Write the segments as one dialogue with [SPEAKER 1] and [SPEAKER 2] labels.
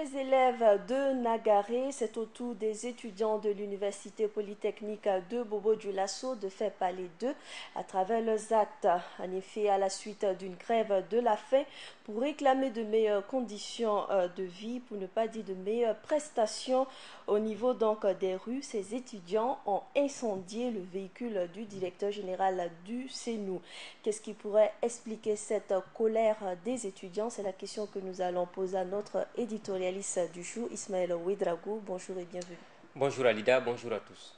[SPEAKER 1] les élèves de Nagaré, c'est au tour des étudiants de l'Université polytechnique de Bobo-Dioulasso de faire parler d'eux à travers leurs actes. En effet, à la suite d'une grève de la faim pour réclamer de meilleures conditions de vie, pour ne pas dire de meilleures prestations au niveau donc des rues, ces étudiants ont incendié le véhicule du directeur général du CNU. Qu'est-ce qui pourrait expliquer cette colère des étudiants? C'est la question que nous allons poser à notre éditorialiste du jour, Ismaël Ouedraogo. Bonjour et bienvenue.
[SPEAKER 2] Bonjour Alida, bonjour à tous.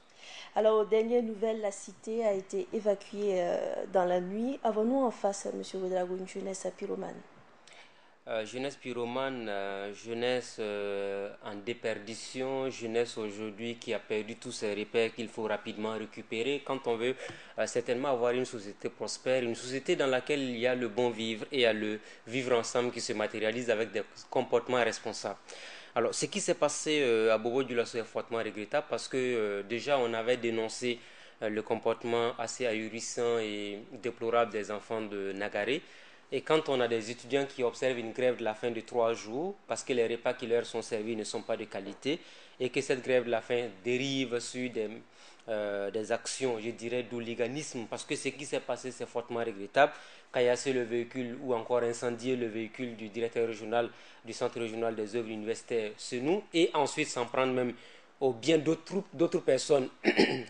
[SPEAKER 1] Alors, aux dernières nouvelles, la cité a été évacuée dans la nuit. Avons-nous en face, M. Ouedraogo, une jeunesse pyromane?
[SPEAKER 2] Jeunesse pyromane, jeunesse en déperdition, jeunesse aujourd'hui qui a perdu tous ses repères qu'il faut rapidement récupérer quand on veut certainement avoir une société prospère, une société dans laquelle il y a le bon vivre et il y a le vivre ensemble qui se matérialise avec des comportements responsables. Alors, ce qui s'est passé à Bobo-Dioulasso est fortement regrettable parce que déjà on avait dénoncé le comportement assez ahurissant et déplorable des enfants de Nagaré. Et quand on a des étudiants qui observent une grève de la faim de 3 jours, parce que les repas qui leur sont servis ne sont pas de qualité, et que cette grève de la faim dérive sur des actions, je dirais, d'hooliganisme, parce que ce qui s'est passé, c'est fortement regrettable. Caillasser le véhicule ou encore incendier le véhicule du directeur régional du Centre régional des œuvres universitaires nous, et ensuite s'en prendre même aux bien d'autres personnes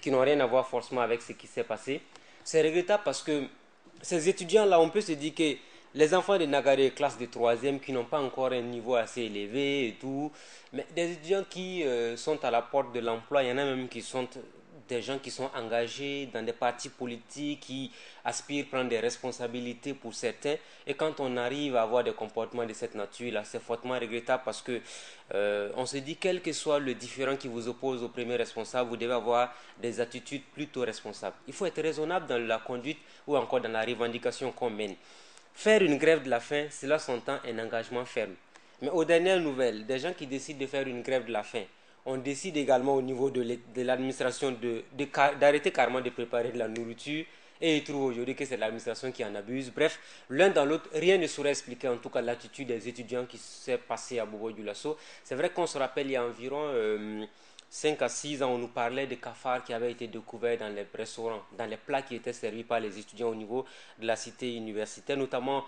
[SPEAKER 2] qui n'ont rien à voir forcément avec ce qui s'est passé. C'est regrettable parce que ces étudiants-là, on peut se dire que les enfants de Nagaré, classe de 3e, qui n'ont pas encore un niveau assez élevé et tout, mais des étudiants qui sont à la porte de l'emploi, il y en a même qui sont des gens qui sont engagés dans des partis politiques, qui aspirent à prendre des responsabilités pour certains. Et quand on arrive à avoir des comportements de cette nature-là, c'est fortement regrettable parce que on se dit, quel que soit le différent qui vous oppose au premier responsable, vous devez avoir des attitudes plutôt responsables. Il faut être raisonnable dans la conduite ou encore dans la revendication qu'on mène. Faire une grève de la faim, cela s'entend un engagement ferme. Mais aux dernières nouvelles, des gens qui décident de faire une grève de la faim, on décide également au niveau de l'administration d'arrêter carrément de préparer de la nourriture, et ils trouvent aujourd'hui que c'est l'administration qui en abuse. Bref, l'un dans l'autre, rien ne saurait expliquer en tout cas l'attitude des étudiants qui s'est passée à Bobo-Dioulasso. C'est vrai qu'on se rappelle il y a environ 5 à 6 ans, on nous parlait de cafards qui avaient été découverts dans les restaurants, dans les plats qui étaient servis par les étudiants au niveau de la cité universitaire, notamment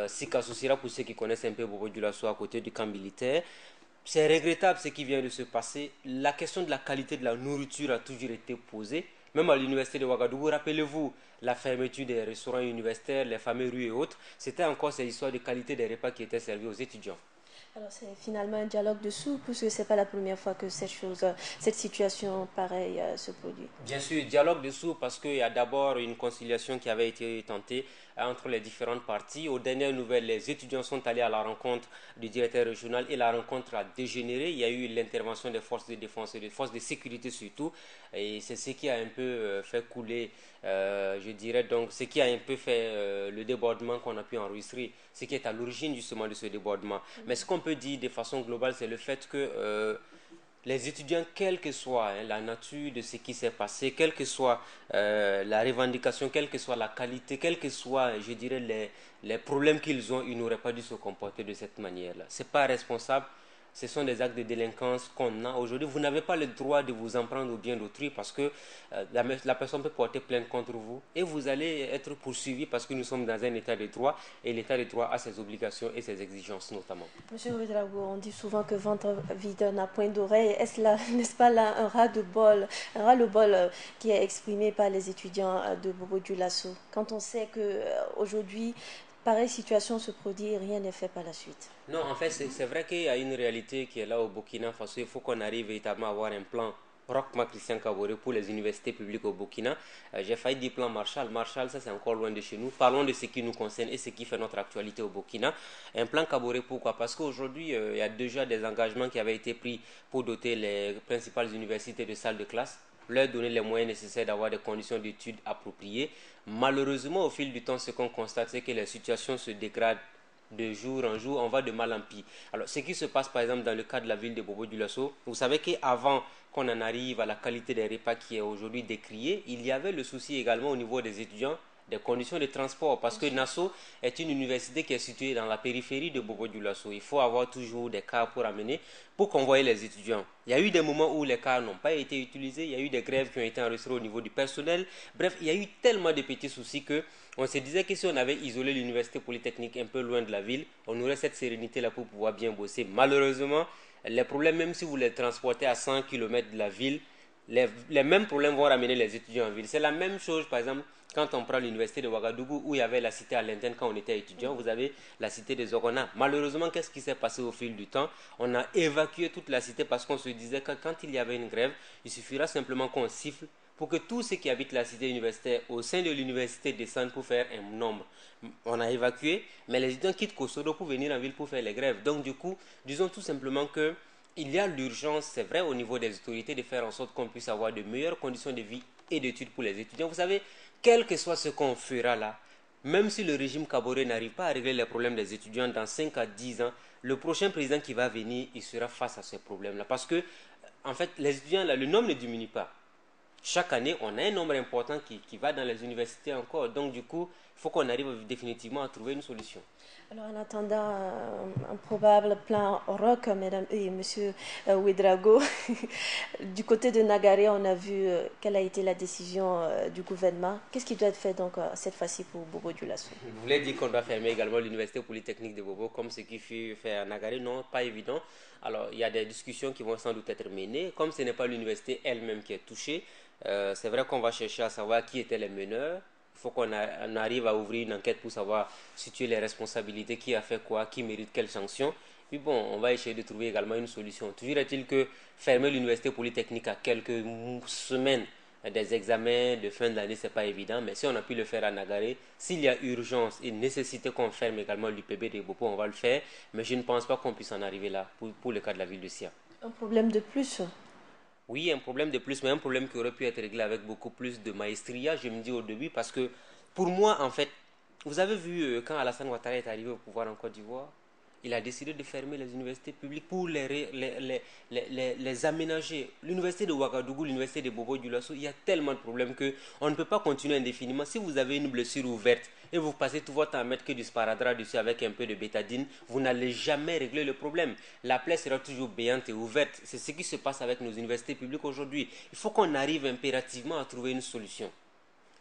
[SPEAKER 2] Sika Soussira, pour ceux qui connaissent un peu Bobo-Dioulasso à côté du camp militaire. C'est regrettable ce qui vient de se passer. La question de la qualité de la nourriture a toujours été posée. Même à l'université de Ouagadougou, rappelez-vous la fermeture des restaurants universitaires, les fameux rues et autres. C'était encore ces histoires de qualité des repas qui étaient servis aux étudiants.
[SPEAKER 1] Alors c'est finalement un dialogue dessous, puisque ce n'est pas la première fois que cette situation pareille se produit.
[SPEAKER 2] Bien sûr, dialogue dessous parce qu'il y a d'abord une conciliation qui avait été tentée entre les différentes parties. Aux dernières nouvelles, les étudiants sont allés à la rencontre du directeur régional et la rencontre a dégénéré. Il y a eu l'intervention des forces de défense et des forces de sécurité surtout. Et c'est ce qui a un peu fait couler, je dirais donc, ce qui a un peu fait le débordement qu'on a pu enregistrer, ce qui est à l'origine justement de ce débordement. Mais ce qu'on peut dire de façon globale, c'est le fait que les étudiants, quelle que soit la nature de ce qui s'est passé, quelle que soit la revendication, quelle que soit la qualité, quels que soient, je dirais, les problèmes qu'ils ont, ils n'auraient pas dû se comporter de cette manière-là. Ce n'est pas responsable. Ce sont des actes de délinquance qu'on a aujourd'hui. Vous n'avez pas le droit de vous en prendre au bien d'autrui parce que la personne peut porter plainte contre vous et vous allez être poursuivi parce que nous sommes dans un état de droit et l'état de droit a ses obligations et ses exigences notamment.
[SPEAKER 1] Monsieur Ouedraogo, on dit souvent que ventre vide n'a point d'oreille. Est-ce là, n'est-ce pas là un ras-le-bol qui est exprimé par les étudiants de Bobo Dioulasso? Quand on sait que aujourd'hui, pareille situation se produit et rien n'est fait par la suite.
[SPEAKER 2] Non, en fait, c'est vrai qu'il y a une réalité qui est là au Burkina Faso. Il faut qu'on arrive véritablement à avoir un plan Rochma Christian Kabore pour les universités publiques au Burkina. J'ai failli dire plan Marshall. Marshall, ça c'est encore loin de chez nous. Parlons de ce qui nous concerne et ce qui fait notre actualité au Burkina. Un plan Kabore, pourquoi? Parce qu'aujourd'hui, il y a déjà des engagements qui avaient été pris pour doter les principales universités de salles de classe, leur donner les moyens nécessaires d'avoir des conditions d'études appropriées. Malheureusement, au fil du temps, ce qu'on constate, c'est que les situations se dégradent de jour en jour, on va de mal en pis. Alors, ce qui se passe par exemple dans le cas de la ville de Bobo-Dioulasso, vous savez qu'avant qu'on en arrive à la qualité des repas qui est aujourd'hui décriée, il y avait le souci également au niveau des étudiants des conditions de transport. Parce que Nassau est une université qui est située dans la périphérie de Bobo-Dioulasso. Il faut avoir toujours des cars pour amener, pour convoyer les étudiants. Il y a eu des moments où les cars n'ont pas été utilisés. Il y a eu des grèves qui ont été enregistrées au niveau du personnel. Bref, il y a eu tellement de petits soucis que on se disait que si on avait isolé l'université polytechnique un peu loin de la ville, on aurait cette sérénité-là pour pouvoir bien bosser. Malheureusement, les problèmes, même si vous les transportez à 100 km de la ville, les mêmes problèmes vont ramener les étudiants en ville. C'est la même chose, par exemple, quand on prend l'université de Ouagadougou, où il y avait la cité à l'interne quand on était étudiant, vous avez la cité des Zorona. Malheureusement, qu'est-ce qui s'est passé au fil du temps? On a évacué toute la cité parce qu'on se disait que quand il y avait une grève, il suffira simplement qu'on siffle pour que tous ceux qui habitent la cité universitaire au sein de l'université descendent pour faire un nombre. On a évacué, mais les étudiants quittent Kosodo pour venir en ville pour faire les grèves. Donc du coup, disons tout simplement que il y a l'urgence, c'est vrai, au niveau des autorités de faire en sorte qu'on puisse avoir de meilleures conditions de vie et d'études pour les étudiants. Vous savez, quel que soit ce qu'on fera là, même si le régime Kaboré n'arrive pas à régler les problèmes des étudiants dans 5 à 10 ans, le prochain président qui va venir, il sera face à ces problèmes-là. Parce que, en fait, les étudiants, là, le nombre ne diminue pas. Chaque année, on a un nombre important qui va dans les universités encore. Donc, du coup, il faut qu'on arrive définitivement à trouver une solution.
[SPEAKER 1] Alors, en attendant un probable plan rock, mesdames et monsieur Ouedraogo, du côté de Nagaré, on a vu quelle a été la décision du gouvernement. Qu'est-ce qui doit être fait donc cette fois-ci pour Bobo Dioulasso?
[SPEAKER 2] Vous voulez dire qu'on doit fermer également l'université polytechnique de Bobo comme ce qui fut fait à Nagaré? Non, pas évident. Alors, il y a des discussions qui vont sans doute être menées. Comme ce n'est pas l'université elle-même qui est touchée, c'est vrai qu'on va chercher à savoir qui étaient les meneurs. Il faut qu'on arrive à ouvrir une enquête pour savoir situer les responsabilités, qui a fait quoi, qui mérite quelle sanction. Puis bon, on va essayer de trouver également une solution. Toujours est-il que fermer l'université polytechnique à quelques semaines des examens de fin d'année, c'est pas évident. Mais si on a pu le faire à Nagaré, s'il y a urgence et nécessité qu'on ferme également l'UPB de Bopo, on va le faire. Mais je ne pense pas qu'on puisse en arriver là pour le cas de la ville de Sia.
[SPEAKER 1] Un problème de plus.
[SPEAKER 2] Oui, un problème de plus, mais un problème qui aurait pu être réglé avec beaucoup plus de maestria, je me dis au début, parce que pour moi, en fait, vous avez vu quand Alassane Ouattara est arrivé au pouvoir en Côte d'Ivoire, il a décidé de fermer les universités publiques pour les aménager. L'université de Ouagadougou, l'université de Bobo Dioulasso, il y a tellement de problèmes qu'on ne peut pas continuer indéfiniment. Si vous avez une blessure ouverte et vous passez tout votre temps à mettre que du sparadrap dessus avec un peu de bétadine, vous n'allez jamais régler le problème. La plaie sera toujours béante et ouverte. C'est ce qui se passe avec nos universités publiques aujourd'hui. Il faut qu'on arrive impérativement à trouver une solution.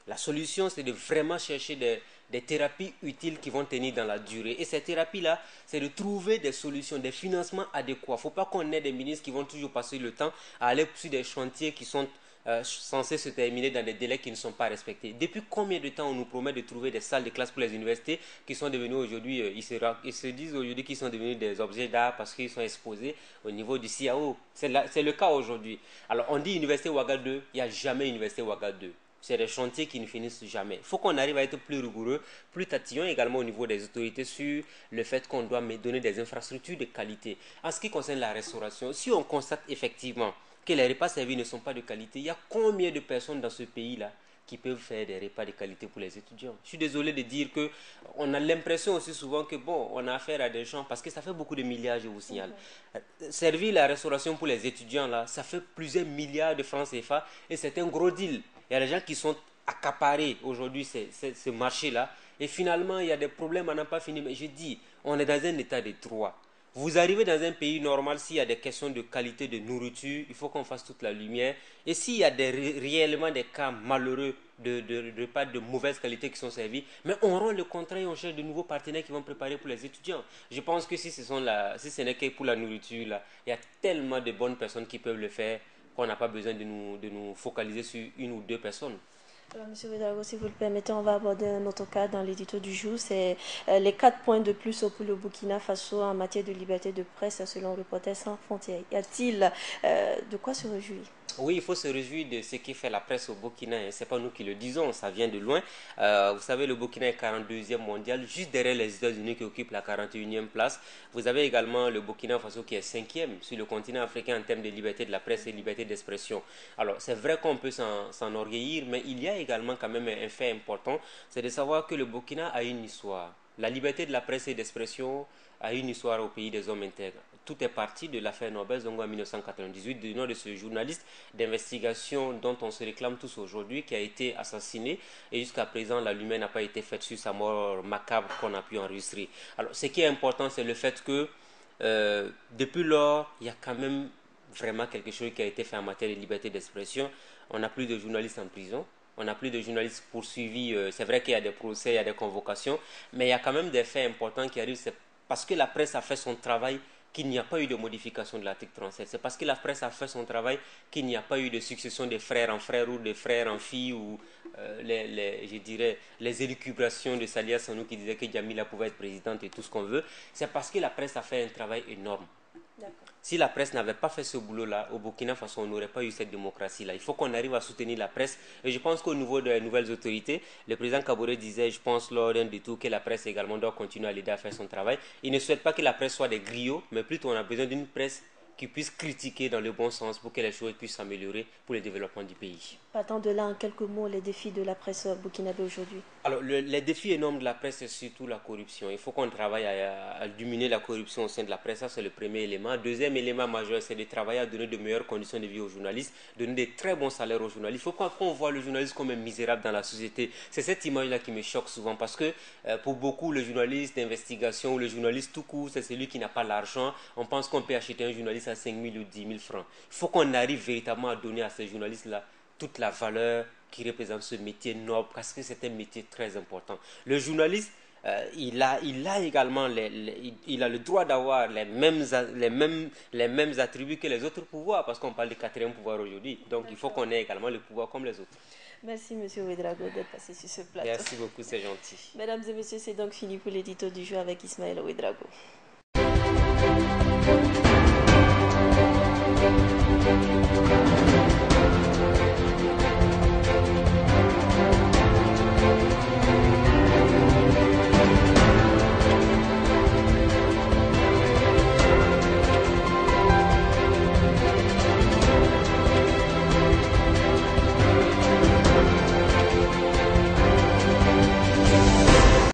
[SPEAKER 2] La solution, c'est de vraiment chercher des thérapies utiles qui vont tenir dans la durée. Et ces thérapies-là, c'est de trouver des solutions, des financements adéquats. Il ne faut pas qu'on ait des ministres qui vont toujours passer le temps à aller sur des chantiers qui sont censés se terminer dans des délais qui ne sont pas respectés. Depuis combien de temps on nous promet de trouver des salles de classe pour les universités qui sont devenues aujourd'hui, ils se disent aujourd'hui qu'ils sont devenus des objets d'art parce qu'ils sont exposés au niveau du CAO. C'est le cas aujourd'hui. Alors on dit université Ouaga 2, il n'y a jamais université Ouaga 2. C'est des chantiers qui ne finissent jamais. Il faut qu'on arrive à être plus rigoureux, plus tatillon également au niveau des autorités sur le fait qu'on doit donner des infrastructures de qualité. En ce qui concerne la restauration, si on constate effectivement que les repas servis ne sont pas de qualité, il y a combien de personnes dans ce pays-là qui peuvent faire des repas de qualité pour les étudiants? Je suis désolé de dire que on a l'impression aussi souvent que bon, on a affaire à des gens parce que ça fait beaucoup de milliards, je vous signale. Servir la restauration pour les étudiants là, ça fait plusieurs milliards de francs CFA et c'est un gros deal. Il y a des gens qui sont accaparés aujourd'hui ce marché-là et finalement il y a des problèmes à n'en pas finir. Mais je dis, on est dans un état de droit. Vous arrivez dans un pays normal, s'il y a des questions de qualité de nourriture, il faut qu'on fasse toute la lumière. Et s'il y a réellement des cas malheureux de repas de mauvaise qualité qui sont servis, mais on rend le contrat et on cherche de nouveaux partenaires qui vont préparer pour les étudiants. Je pense que si ce n'est que pour la nourriture, là, il y a tellement de bonnes personnes qui peuvent le faire qu'on n'a pas besoin de nous focaliser sur une ou deux personnes.
[SPEAKER 1] Alors, Monsieur Ouedraogo, si vous le permettez, on va aborder un autre cas dans l'édito du jour. C'est les 4 points de plus pour le Burkina Faso en matière de liberté de presse selon Reporters sans frontières. Y a-t-il de quoi se réjouir?
[SPEAKER 2] Oui, il faut se réjouir de ce qui fait la presse au Burkina. Ce n'est pas nous qui le disons, ça vient de loin. Vous savez, le Burkina est 42e mondial, juste derrière les États-Unis qui occupent la 41e place. Vous avez également le Burkina Faso qui est 5e sur le continent africain en termes de liberté de la presse et liberté d'expression. Alors, c'est vrai qu'on peut s'enorgueillir, mais il y a également quand même un fait important, c'est de savoir que le Burkina a une histoire. La liberté de la presse et d'expression a une histoire au pays des hommes intègres. tout est parti de l'affaire Norbert Zongo en 1998, du nom de ce journaliste d'investigation dont on se réclame tous aujourd'hui, qui a été assassiné. Et jusqu'à présent, la lumière n'a pas été faite sur sa mort macabre qu'on a pu enregistrer. Alors, ce qui est important, c'est le fait que depuis lors, il y a quand même vraiment quelque chose qui a été fait en matière de liberté d'expression. On n'a plus de journalistes en prison. On n'a plus de journalistes poursuivis. C'est vrai qu'il y a des procès, il y a des convocations, mais il y a quand même des faits importants qui arrivent. C'est parce que la presse a fait son travail qu'il n'y a pas eu de modification de l'article 37. C'est parce que la presse a fait son travail qu'il n'y a pas eu de succession de frères en frères ou de frères en filles ou je dirais, les élucubrations de Salia Sanou qui disait que Djamila pouvait être présidente et tout ce qu'on veut. C'est parce que la presse a fait un travail énorme. Si la presse n'avait pas fait ce boulot-là, au Burkina Faso, on n'aurait pas eu cette démocratie-là. Il faut qu'on arrive à soutenir la presse. Et je pense qu'au niveau des nouvelles autorités, le président Kaboré disait, je pense, lors d'un détour, que la presse également doit continuer à l'aider à faire son travail. Il ne souhaite pas que la presse soit des griots, mais plutôt on a besoin d'une presse qui puisse critiquer dans le bon sens pour que les choses puissent s'améliorer pour le développement du pays.
[SPEAKER 1] Partant de là, en quelques mots, les défis de la presse burkinabé aujourd'hui.
[SPEAKER 2] Alors, les défis énormes de la presse, c'est surtout la corruption. Il faut qu'on travaille à diminuer la corruption au sein de la presse. Ça, c'est le premier élément. Deuxième élément majeur, c'est de travailler à donner de meilleures conditions de vie aux journalistes, donner de très bons salaires aux journalistes. Il ne faut pas qu'on voit le journaliste comme un misérable dans la société. C'est cette image-là qui me choque souvent parce que pour beaucoup, le journaliste d'investigation ou le journaliste tout court, c'est celui qui n'a pas l'argent. On pense qu'on peut acheter un journaliste à 5 000 ou 10 000 francs. Il faut qu'on arrive véritablement à donner à ces journalistes-là toute la valeur qui représente ce métier noble, parce que c'est un métier très important. Le journaliste, il a également il a le droit d'avoir les mêmes attributs que les autres pouvoirs, parce qu'on parle du quatrième pouvoir aujourd'hui. Donc il faut qu'on ait également le pouvoir comme les autres.
[SPEAKER 1] Merci M. Ouedraogo d'être passé sur ce plateau.
[SPEAKER 2] Merci beaucoup, c'est gentil.
[SPEAKER 1] Mesdames et messieurs, c'est donc fini pour l'édito du jour avec Ismaël Ouedraogo.